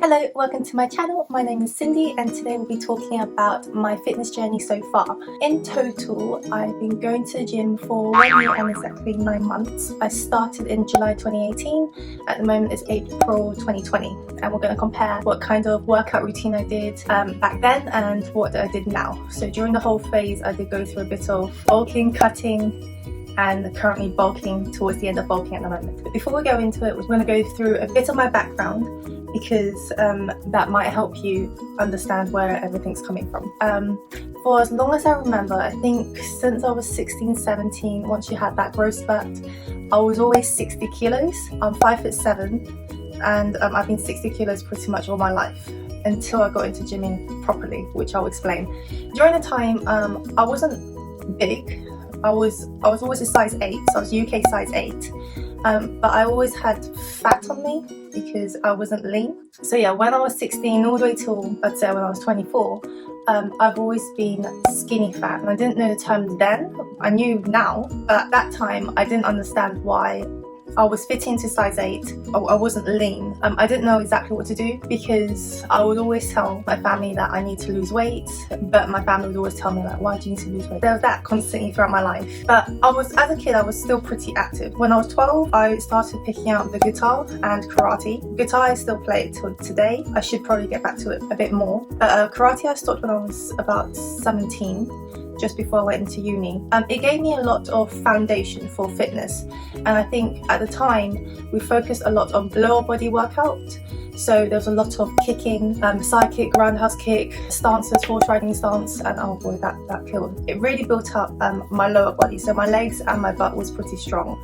Hello, welcome to my channel. My name is Cindy and today we'll be talking about my fitness journey so far. In total, I've been going to the gym for 1 year and exactly 9 months. I started in July 2018. At the moment it's April 2020 and we're going to compare what kind of workout routine I did back then and what I did now. So during the whole phase I did go through a bit of bulking, cutting, and currently bulking towards the end of bulking at the moment. But before we go into it, we're going to go through a bit of my background because that might help you understand where everything's coming from. For as long as I remember, I think since I was 16, 17, once you had that growth spurt, I was always 60 kilos. I'm 5'7", and I've been 60 kilos pretty much all my life until I got into gymming properly, which I'll explain. During the time, I wasn't big. I was always a size 8, so I was UK size 8. But I always had fat on me because I wasn't lean. So yeah, when I was 16 all the way till I'd say when I was 24, I've always been skinny fat, and I didn't know the term then. I knew now, but at that time I didn't understand why I was fitting to size 8. I wasn't lean. I didn't know exactly what to do because I would always tell my family that I need to lose weight, but my family would always tell me like, why do you need to lose weight? There was that constantly throughout my life. But as a kid, I was still pretty active. When I was 12, I started picking up the guitar and karate. Guitar I still play it till today. I should probably get back to it a bit more. But karate I stopped when I was about 17. Just before I went into uni. It gave me a lot of foundation for fitness, and I think at the time we focused a lot on lower body workout. So there was a lot of kicking, side kick, roundhouse kick, stances, horse riding stance, and oh boy, that killed. It really built up my lower body, so my legs and my butt was pretty strong,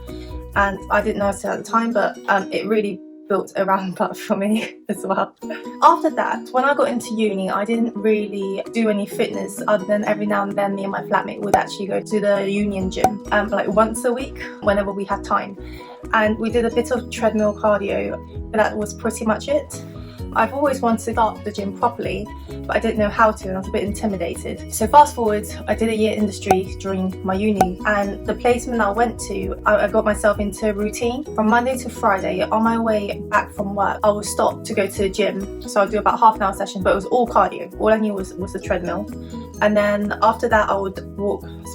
and I didn't notice it at the time, but it really built a round butt for me as well. After that, when I got into uni, I didn't really do any fitness other than every now and then me and my flatmate would actually go to the union gym like once a week whenever we had time, and we did a bit of treadmill cardio, but that was pretty much it. I've always wanted to start the gym properly, but I didn't know how to, and I was a bit intimidated. So fast forward, I did a year industry during my uni, and the placement I went to, I got myself into a routine. From Monday to Friday, on my way back from work, I would stop to go to the gym. So I'd do about half an hour session, but it was all cardio. All I knew was the treadmill. And then after that, I would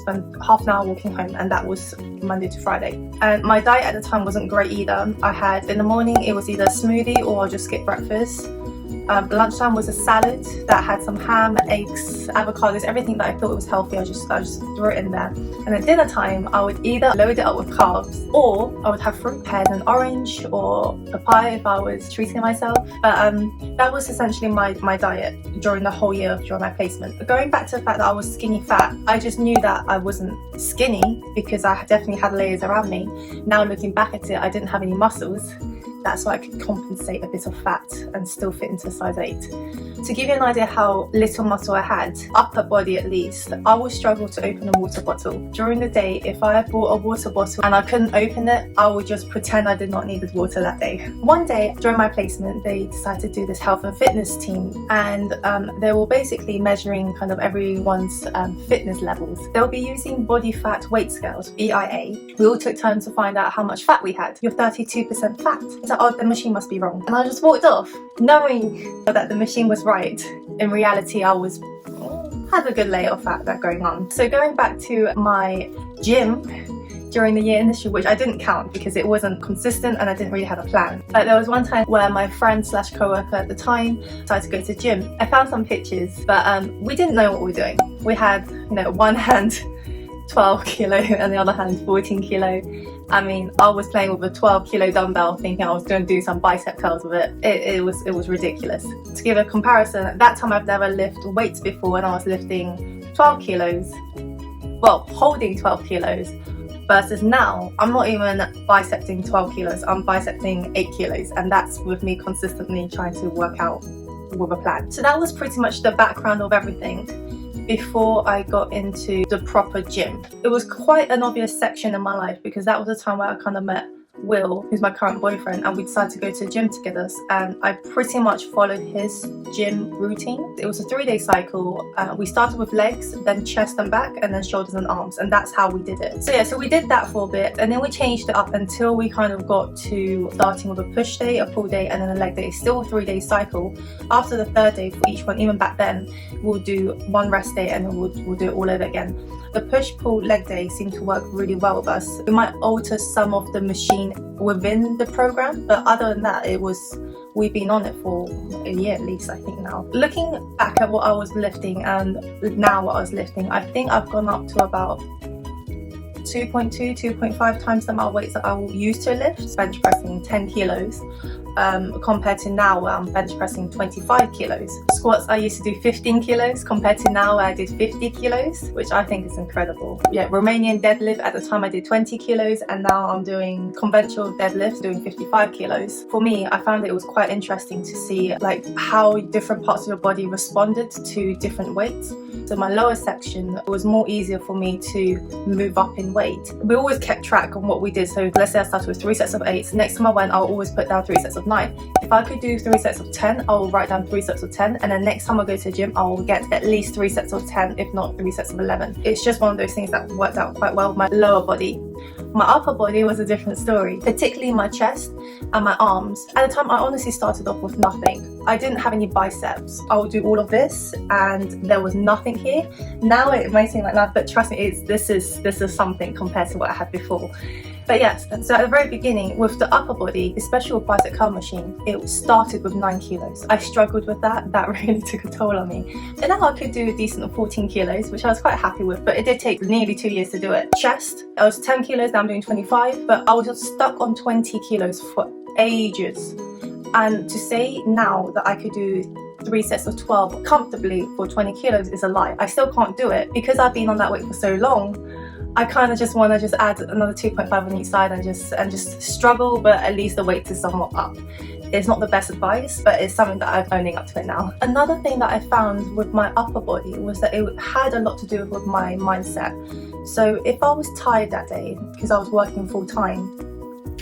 spend half an hour walking home, and that was Monday to Friday. And my diet at the time wasn't great either. I had, in the morning, it was either a smoothie or I'll just skip breakfast. Lunchtime was a salad that had some ham, eggs, avocados, everything that I thought was healthy. I just threw it in there. And at dinner time, I would either load it up with carbs, or I would have fruit, pears, an orange, or papaya if I was treating myself. But that was essentially my diet during the whole year during my placement. Going back to the fact that I was skinny fat, I just knew that I wasn't skinny because I definitely had layers around me. Now looking back at it, I didn't have any muscles. That's why I could compensate a bit of fat and still fit into size 8. To give you an idea how little muscle I had, upper body at least, I would struggle to open a water bottle. During the day, if I bought a water bottle and I couldn't open it, I would just pretend I did not need the water that day. One day during my placement, they decided to do this health and fitness team, and they were basically measuring kind of everyone's fitness levels. They'll be using body fat weight scales, BIA. We all took turns to find out how much fat we had. You're 32% fat. So, oh, the machine must be wrong. And I just walked off, knowing that the machine was right. In reality, I had a good layer of fat that going on. So going back to my gym during the year industry, which I didn't count because it wasn't consistent and I didn't really have a plan. But there was one time where my friend / co-worker at the time decided to go to the gym. I found some pictures, but we didn't know what we were doing. We had, one hand 12 kilo and the other hand 14 kilo. I mean, I was playing with a 12 kilo dumbbell thinking I was going to do some bicep curls with it. It was ridiculous. To give a comparison, at that time I've never lifted weights before, and I was lifting 12 kilos, well, holding 12 kilos, versus now I'm not even bicepting 12 kilos, I'm bicepting 8 kilos, and that's with me consistently trying to work out with a plan. So that was pretty much the background of everything before I got into the proper gym. It was quite an obvious section in my life because that was the time where I kind of met Will, who's my current boyfriend, and we decided to go to the gym together, and I pretty much followed his gym routine. It was a 3-day cycle. We started with legs, then chest and back, and then shoulders and arms, and that's how we did it. So we did that for a bit, and then we changed it up until we kind of got to starting with a push day, a pull day, and then a leg day. It's still a 3-day cycle. After the 3rd day for each one, even back then, we'll do one rest day and then we'll do it all over again. The push-pull leg day seemed to work really well with us. We might alter some of the machine within the program, but other than that, we've been on it for a year at least, I think now. Looking back at what I was lifting and now what I was lifting, I think I've gone up to about 2.2, 2.5 times the amount of weights that I will use to lift, bench pressing 10 kilos. Compared to now where I'm bench pressing 25 kilos. Squats, I used to do 15 kilos compared to now where I did 50 kilos, which I think is incredible. Yeah, Romanian deadlift, at the time I did 20 kilos, and now I'm doing conventional deadlifts, doing 55 kilos. For me, I found it was quite interesting to see like how different parts of your body responded to different weights. So my lower section, it was more easier for me to move up in weight. We always kept track on what we did. So let's say I started with 3 sets of 8. Next time I went, I'll always put down 3 sets of 9. If I could do 3 sets of 10, I'll write down 3 sets of 10, and then next time I go to the gym, I'll get at least 3 sets of 10, if not 3 sets of 11. It's just one of those things that worked out quite well with my lower body. My upper body was a different story, particularly my chest and my arms. At the time, I honestly started off with nothing. I didn't have any biceps. I would do all of this and there was nothing here. Now it may seem like that, but trust me, this is something compared to what I had before. But yes, so at the very beginning with the upper body, especially with bicep curl machine, it started with 9 kilos. I struggled with that. That really took a toll on me. And now I could do a decent 14 kilos, which I was quite happy with, but it did take nearly 2 years to do it. Chest, I was 10 kilos, now I'm doing 25, but I was just stuck on 20 kilos for ages. And to say now that I could do 3 sets of 12 comfortably for 20 kilos is a lie. I still can't do it because I've been on that weight for so long. I kind of just want to just add another 2.5 on each side and just struggle, but at least the weight is somewhat up. It's not the best advice, but it's something that I'm owning up to it now. Another thing that I found with my upper body was that it had a lot to do with my mindset. So if I was tired that day, because I was working full time,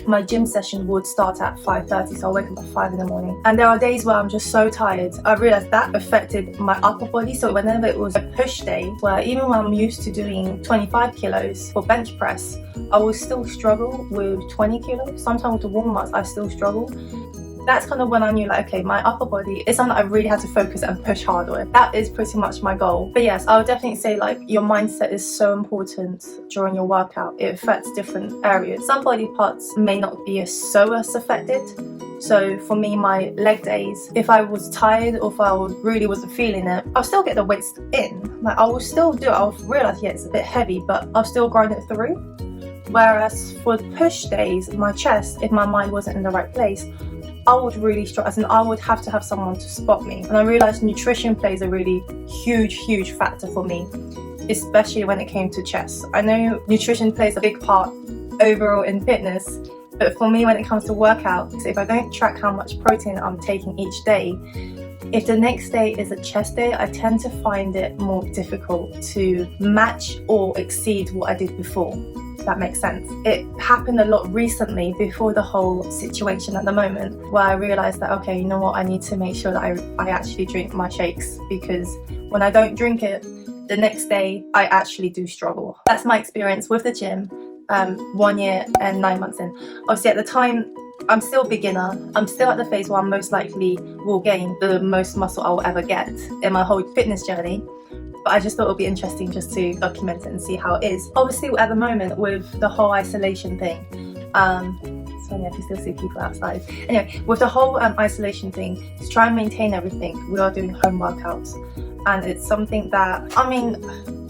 my gym session would start at 5:30, so I'll wake up at 5 in the morning. And there are days where I'm just so tired. I realized that affected my upper body. So whenever it was a push day, where even when I'm used to doing 25 kilos for bench press, I will still struggle with 20 kilos. Sometimes with the warm-ups, I still struggle. That's kind of when I knew, like, okay, my upper body is something I really had to focus and push hard with. That is pretty much my goal. But yes, I would definitely say, like, your mindset is so important during your workout. It affects different areas. Some body parts may not be so affected. So for me, my leg days, if I was tired or if I really wasn't feeling it, I'll still get the weights in. Like, I will still do it. I'll realize, yeah, it's a bit heavy, but I'll still grind it through. Whereas for the push days, my chest, if my mind wasn't in the right place, I would really struggle, as in I would have to have someone to spot me. And I realised nutrition plays a really huge factor for me, especially when it came to chest. I know nutrition plays a big part overall in fitness, but for me when it comes to workouts, if I don't track how much protein I'm taking each day, if the next day is a chest day, I tend to find it more difficult to match or exceed what I did before. That makes sense. It happened a lot recently before the whole situation at the moment, where I realized that, okay, you know what, I need to make sure that I actually drink my shakes, because when I don't drink it, the next day I actually do struggle. That's my experience with the gym, 1 year and 9 months in. Obviously at the time, I'm still beginner. I'm still at the phase where I most likely will gain the most muscle I will ever get in my whole fitness journey. But I just thought it would be interesting just to document it and see how it is. Obviously at the moment with the whole isolation thing, so yeah, I can still see people outside. Anyway, with the whole isolation thing, to try and maintain everything, we are doing home workouts. And it's something that, I mean,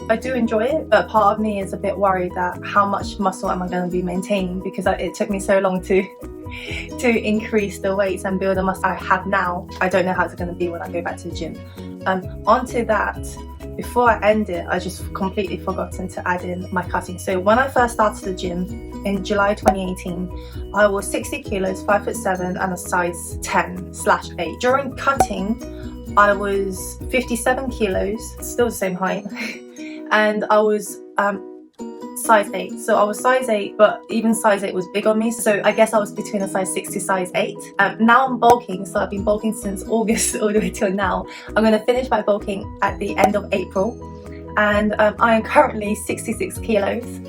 I do enjoy it, but part of me is a bit worried that how much muscle am I going to be maintaining, because it took me so long to increase the weights and build the muscle I have now. I don't know how it's going to be when I go back to the gym. Onto that, before I end it, I just completely forgotten to add in my cutting. So when I first started the gym in July 2018, I was 60 kilos, 5'7", and a size 10/8. During cutting, I was 57 kilos, still the same height, and I was size 8. So I was size 8, but even size 8 was big on me, so I guess I was between a size 6 to size 8. Now I'm bulking, so I've been bulking since August all the way till now. I'm going to finish my bulking at the end of April, and I am currently 66 kilos.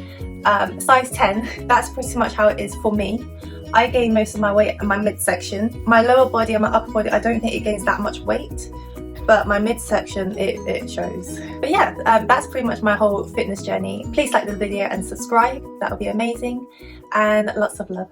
Size 10, that's pretty much how it is for me. I gain most of my weight in my midsection. My lower body and my upper body, I don't think it gains that much weight, but my midsection, it shows. But yeah, that's pretty much my whole fitness journey. Please like the video and subscribe, that would be amazing, and lots of love.